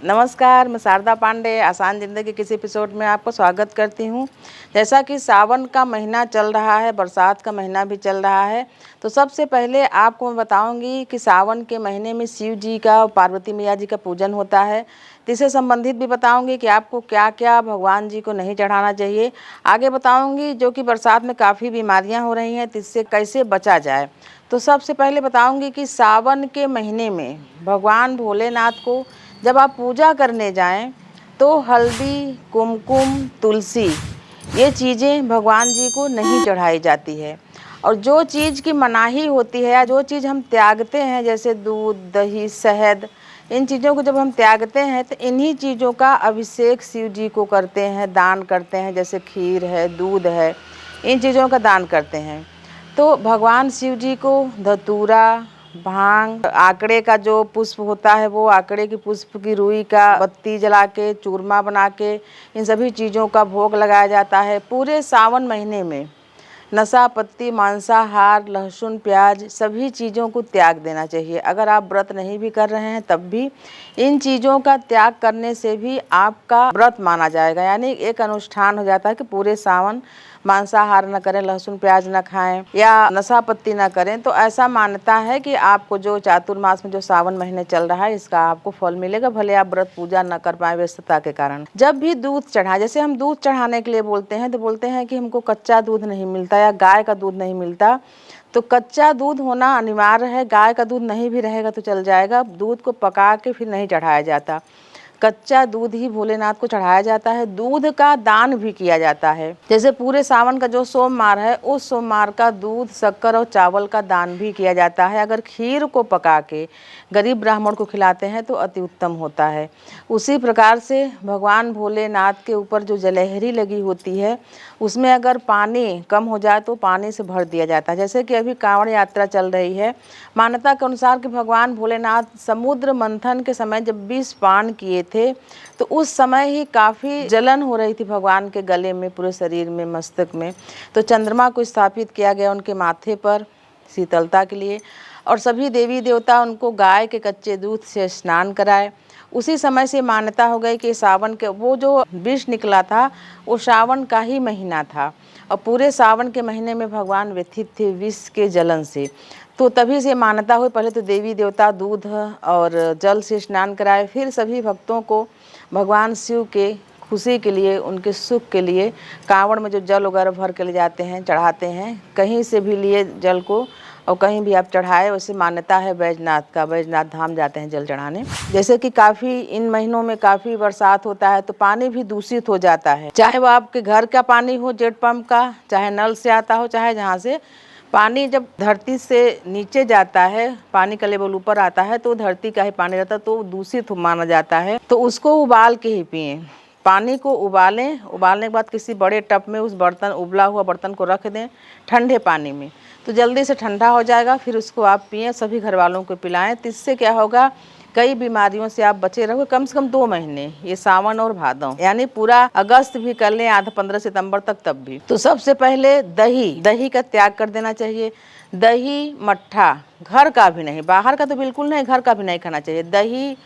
नमस्कार, मैं शारदा पांडे आसान ज़िंदगी किसी एपिसोड में आपको स्वागत करती हूँ। जैसा कि सावन का महीना चल रहा है, बरसात का महीना भी चल रहा है, तो सबसे पहले आपको मैं बताऊंगी कि सावन के महीने में शिव जी का और पार्वती मैया जी का पूजन होता है। तो इससे संबंधित भी बताऊंगी कि आपको क्या क्या भगवान जी को नहीं चढ़ाना चाहिए। आगे बताऊँगी जो कि बरसात में काफ़ी बीमारियाँ हो रही हैं, तो इससे कैसे बचा जाए। तो सबसे पहले बताऊँगी कि सावन के महीने में भगवान भोलेनाथ को जब आप पूजा करने जाएं तो हल्दी, कुमकुम, तुलसी ये चीज़ें भगवान जी को नहीं चढ़ाई जाती है। और जो चीज़ की मनाही होती है या जो चीज़ हम त्यागते हैं, जैसे दूध, दही, शहद, इन चीज़ों को जब हम त्यागते हैं तो इन्हीं चीज़ों का अभिषेक शिव जी को करते हैं, दान करते हैं। जैसे खीर है, दूध है, इन चीज़ों का दान करते हैं। तो भगवान शिव जी को धतूरा, भांग, आकड़े का जो पुष्प होता है वो आकड़े की पुष्प की रुई का बत्ती जला के, चूरमा बना के, इन सभी चीज़ों का भोग लगाया जाता है। पूरे सावन महीने में नशा पत्ती, मांसाहार, लहसुन, प्याज सभी चीज़ों को त्याग देना चाहिए। अगर आप व्रत नहीं भी कर रहे हैं तब भी इन चीज़ों का त्याग करने से भी आपका व्रत माना जाएगा। यानी एक अनुष्ठान हो जाता है कि पूरे सावन मांसाहार न करें, लहसुन प्याज न खाएं या नशा पत्ती न करें। तो ऐसा मान्यता है कि आपको जो चातुर्मास में जो सावन महीने चल रहा है इसका आपको फल मिलेगा, भले आप व्रत पूजा न कर पाए व्यस्तता के कारण। जब भी दूध चढ़ाए, जैसे हम दूध चढ़ाने के लिए बोलते हैं तो बोलते हैं कि हमको कच्चा दूध नहीं मिलता या गाय का दूध नहीं मिलता, तो कच्चा दूध होना अनिवार्य है। गाय का दूध नहीं भी रहेगा तो चल जाएगा। दूध को पका के फिर नहीं चढ़ाया जाता, कच्चा दूध ही भोलेनाथ को चढ़ाया जाता है। दूध का दान भी किया जाता है। जैसे पूरे सावन का जो सोमवार है उस सोमवार का दूध, शक्कर और चावल का दान भी किया जाता है। अगर खीर को पका के गरीब ब्राह्मण को खिलाते हैं तो अति उत्तम होता है। उसी प्रकार से भगवान भोलेनाथ के ऊपर जो जलहरी लगी होती है उसमें अगर पानी कम हो जाए तो पानी से भर दिया जाता है। जैसे कि अभी कांवड़ यात्रा चल रही है, मान्यता के अनुसार कि भगवान भोलेनाथ समुद्र मंथन के समय जब विष पान किए थे तो उस समय ही काफ़ी जलन हो रही थी भगवान के गले में, पूरे शरीर में, मस्तक में। तो चंद्रमा को स्थापित किया गया उनके माथे पर शीतलता के लिए, और सभी देवी देवता उनको गाय के कच्चे दूध से स्नान कराए। उसी समय से मान्यता हो गई कि सावन के वो जो विष निकला था वो सावन का ही महीना था, और पूरे सावन के महीने में भगवान व्यथित थे विष के जलन से। तो तभी से मान्यता हुई, पहले तो देवी देवता दूध और जल से स्नान कराए, फिर सभी भक्तों को भगवान शिव के खुशी के लिए, उनके सुख के लिए कांवड़ में जो जल वगैरह भर के ले जाते हैं, चढ़ाते हैं। कहीं से भी लिए जल को और कहीं भी आप चढ़ाए, वैसे मान्यता है बैजनाथ का, बैजनाथ धाम जाते हैं जल चढ़ाने। जैसे कि काफ़ी इन महीनों में काफ़ी बरसात होता है तो पानी भी दूषित हो जाता है, चाहे वो आपके घर का पानी हो जेट पंप का, चाहे नल से आता हो, चाहे जहाँ से। पानी जब धरती से नीचे जाता है, पानी का लेवल ऊपर आता है तो धरती का ही पानी रहता है, तो दूषित माना जाता है। तो उसको उबाल के ही पिएं। पानी को उबालें, उबालने के बाद किसी बड़े टब में उस बर्तन, उबला हुआ बर्तन को रख दें ठंडे पानी में, तो जल्दी से ठंडा हो जाएगा। फिर उसको आप पिएं, सभी घर वालों को पिलाएं। तो इससे क्या होगा, कई बीमारियों से आप बचे रहोगे कम से कम 2 महीने, ये सावन और भादव, यानी पूरा अगस्त भी कर लें, आधा 15 सितंबर तक, तब भी। तो सबसे पहले दही का त्याग कर देना चाहिए। दही, मट्ठा, घर का भी नहीं, बाहर का तो बिल्कुल नहीं, घर का भी नहीं खाना चाहिए। दही,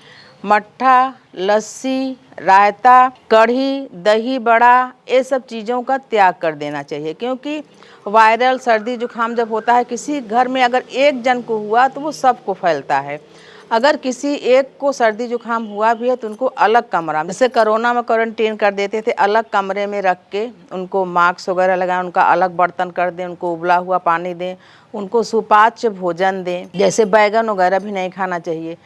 मट्ठा, लस्सी, रायता, कढ़ी, दही बड़ा, ये सब चीज़ों का त्याग कर देना चाहिए। क्योंकि वायरल सर्दी जुकाम जब होता है किसी घर में, अगर एक जन को हुआ तो वो सबको फैलता है। अगर किसी एक को सर्दी जुकाम हुआ भी है तो उनको अलग कमरा में, जैसे कोरोना में क्वारंटीन कर देते थे, अलग कमरे में रख के उनको मास्क वगैरह लगाएं, उनका अलग बर्तन कर दें, उनको उबला हुआ पानी दें, उनको सुपाच्य भोजन दें। जैसे बैगन वगैरह भी नहीं खाना चाहिए।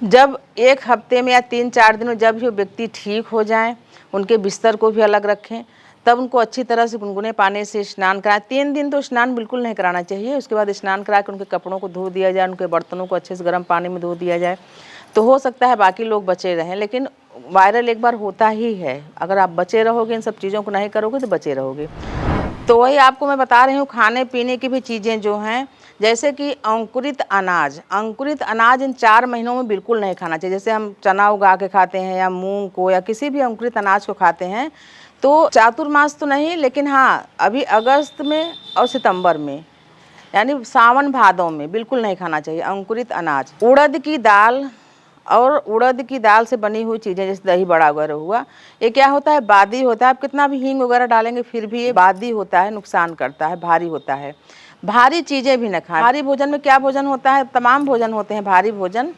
जब एक हफ्ते में या 3-4 दिन में जब भी वो व्यक्ति ठीक हो जाएं, उनके बिस्तर को भी अलग रखें, तब उनको अच्छी तरह से गुनगुने पानी से स्नान कराएं। 3 दिन तो स्नान बिल्कुल नहीं कराना चाहिए। उसके बाद स्नान करा के उनके कपड़ों को धो दिया जाए, उनके बर्तनों को अच्छे से गर्म पानी में धो दिया जाए, तो हो सकता है बाकी लोग बचे रहें। लेकिन वायरल एक बार होता ही है, अगर आप बचे रहोगे, इन सब चीज़ों को नहीं करोगे तो बचे रहोगे। तो वही आपको मैं बता रही हूँ, खाने पीने की भी चीज़ें जो हैं, जैसे कि अंकुरित अनाज इन 4 महीनों में बिल्कुल नहीं खाना चाहिए। जैसे हम चना उगा के खाते हैं या मूंग को या किसी भी अंकुरित अनाज को खाते हैं, तो चातुर्मास तो नहीं, लेकिन हाँ अभी अगस्त में और सितंबर में, यानी सावन भादों में बिल्कुल नहीं खाना चाहिए अंकुरित अनाज। उड़द की दाल और उड़द की दाल से बनी हुई चीज़ें जैसे दही बड़ा वगैरह हुआ, ये क्या होता है, बादी होता है। आप कितना भी हींग वगैरह डालेंगे फिर भी ये बादी होता है, नुकसान करता है, भारी होता है। भारी चीज़ें भी न खाएं। भारी भोजन में क्या भोजन होता है, तमाम भोजन होते हैं भारी भोजन,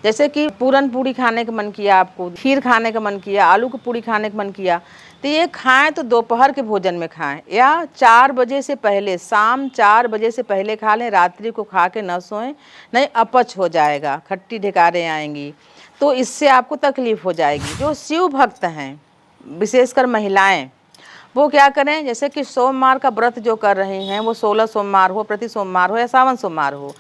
जैसे कि पूरन पूड़ी खाने का मन किया, आपको खीर खाने का मन किया, आलू की पूड़ी खाने का मन किया, तो ये खाएं तो दोपहर के भोजन में खाएं या 4 बजे से पहले, शाम 4 बजे से पहले खा लें। रात्रि को खा के न सोएं, नहीं अपच हो जाएगा, खट्टी ढिकारें आएंगी, तो इससे आपको तकलीफ़ हो जाएगी। जो शिव भक्त हैं, विशेषकर महिलाएं, वो क्या करें, जैसे कि सोमवार का व्रत जो कर रहे हैं, वो 16 सोमवार हो, प्रति सोमवार हो या सावन सोमवार हो,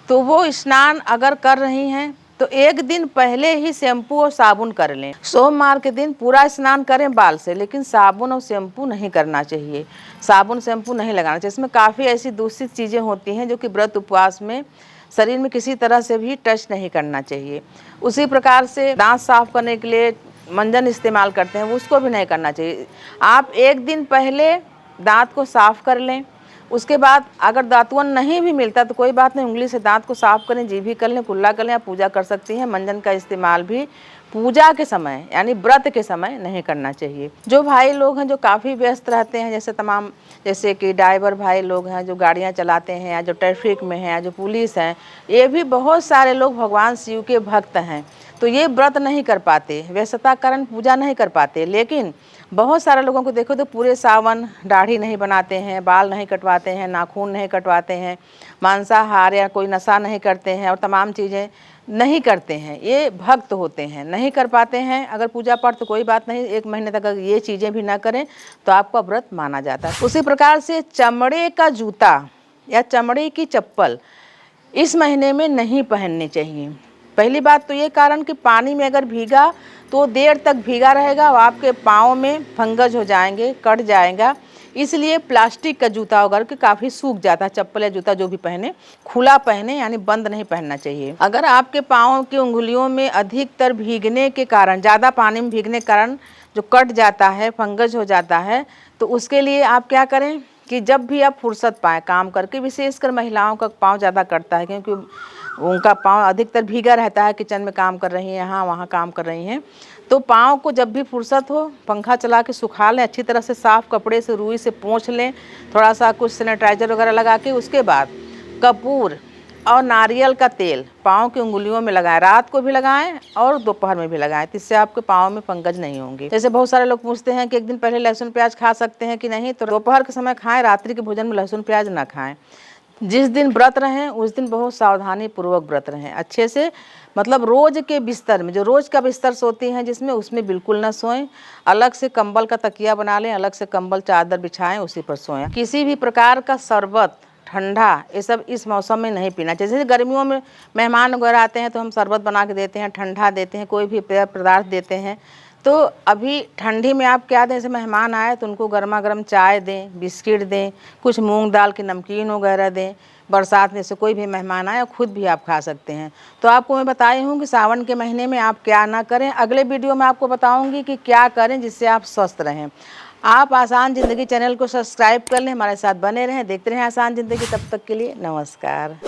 तो वो स्नान अगर कर रही हैं तो एक दिन पहले ही शैम्पू और साबुन कर लें। सोमवार के दिन पूरा स्नान करें बाल से, लेकिन साबुन और शैम्पू नहीं करना चाहिए, साबुन शैम्पू नहीं लगाना चाहिए। इसमें काफ़ी ऐसी दूषित चीज़ें होती हैं जो कि व्रत उपवास में शरीर में किसी तरह से भी टच नहीं करना चाहिए। उसी प्रकार से दांत साफ करने के लिए मंजन इस्तेमाल करते हैं, उसको भी नहीं करना चाहिए। आप एक दिन पहले दांत को साफ़ कर लें, उसके बाद अगर दातुन नहीं भी मिलता तो कोई बात नहीं, उंगली से दांत को साफ करें, जीभी कर लें, कुल्ला कर लें, आप पूजा कर सकती हैं। मंजन का इस्तेमाल भी पूजा के समय यानी व्रत के समय नहीं करना चाहिए। जो भाई लोग हैं जो काफ़ी व्यस्त रहते हैं, जैसे कि ड्राइवर भाई लोग हैं जो गाड़ियां चलाते हैं, या जो ट्रैफिक में हैं, या जो पुलिस हैं, ये भी बहुत सारे लोग भगवान शिव के भक्त हैं, तो ये व्रत नहीं कर पाते, व्यस्तता कारण पूजा नहीं कर पाते। लेकिन बहुत सारे लोगों को देखो तो पूरे सावन दाढ़ी नहीं बनाते हैं, बाल नहीं कटवाते हैं, नाखून नहीं कटवाते हैं, मांसाहार या कोई नशा नहीं करते हैं और तमाम चीज़ें नहीं करते हैं। ये भक्त होते हैं, नहीं कर पाते हैं अगर पूजा पाठ तो कोई बात नहीं, 1 महीने तक अगर ये चीज़ें भी ना करें तो आपका व्रत माना जाता है। उसी प्रकार से चमड़े का जूता या चमड़े की चप्पल इस महीने में नहीं पहननी चाहिए। पहली बात तो ये कारण कि पानी में अगर भीगा तो देर तक भीगा रहेगा और आपके पाँव में फंगस हो जाएंगे, कट जाएगा। इसलिए प्लास्टिक का जूता होगा कि काफ़ी सूख जाता है। चप्पल या जूता जो भी पहने खुला पहने, यानी बंद नहीं पहनना चाहिए। अगर आपके पाँव की उंगलियों में अधिकतर भीगने के कारण, ज़्यादा पानी में भीगने के कारण जो कट जाता है, फंगस हो जाता है, तो उसके लिए आप क्या करें कि जब भी आप फुर्सत पाएँ काम करके, विशेषकर महिलाओं का पाँव ज़्यादा कटता है क्योंकि उनका पाँव अधिकतर भीगा रहता है, किचन में काम कर रही हैं, यहाँ वहाँ काम कर रही हैं, तो पाँव को जब भी फुर्सत हो पंखा चला के सुखा लें, अच्छी तरह से साफ़ कपड़े से रुई से पोंछ लें, थोड़ा सा कुछ सैनिटाइज़र वगैरह लगा के, उसके बाद कपूर और नारियल का तेल पाँव की उंगलियों में लगाएं, रात को भी लगाएं और दोपहर में भी लगाएं, तो इससे आपके पाँव में फंगस नहीं होंगे। जैसे बहुत सारे लोग पूछते हैं कि एक दिन पहले लहसुन प्याज खा सकते हैं कि नहीं, तो दोपहर के समय खाएं, रात्रि के भोजन में लहसुन प्याज ना खाएं। जिस दिन व्रत रहें उस दिन बहुत सावधानी पूर्वक व्रत रहें, अच्छे से, मतलब रोज़ के बिस्तर में, जो रोज़ का बिस्तर सोती हैं जिसमें, उसमें बिल्कुल ना सोएं। अलग से कंबल का तकिया बना लें, अलग से कंबल चादर बिछाएं, उसी पर सोएं। किसी भी प्रकार का शरबत, ठंडा, ये सब इस मौसम में नहीं पीना चाहिए। जैसे गर्मियों में मेहमान वगैरह आते हैं तो हम शरबत बना के देते हैं, ठंडा देते हैं, कोई भी पेय पदार्थ देते हैं, तो अभी ठंडी में आप क्या दें, जैसे मेहमान आए तो उनको गर्मा गर्म चाय दें, बिस्किट दें, कुछ मूंग दाल की नमकीन वगैरह दें। बरसात में से कोई भी मेहमान आए, खुद भी आप खा सकते हैं। तो आपको मैं बताई हूँ कि सावन के महीने में आप क्या ना करें। अगले वीडियो में आपको बताऊँगी कि क्या करें जिससे आप स्वस्थ रहें। आप आसान ज़िंदगी चैनल को सब्सक्राइब कर लें, हमारे साथ बने रहें, देखते रहें आसान ज़िंदगी। तब तक के लिए नमस्कार।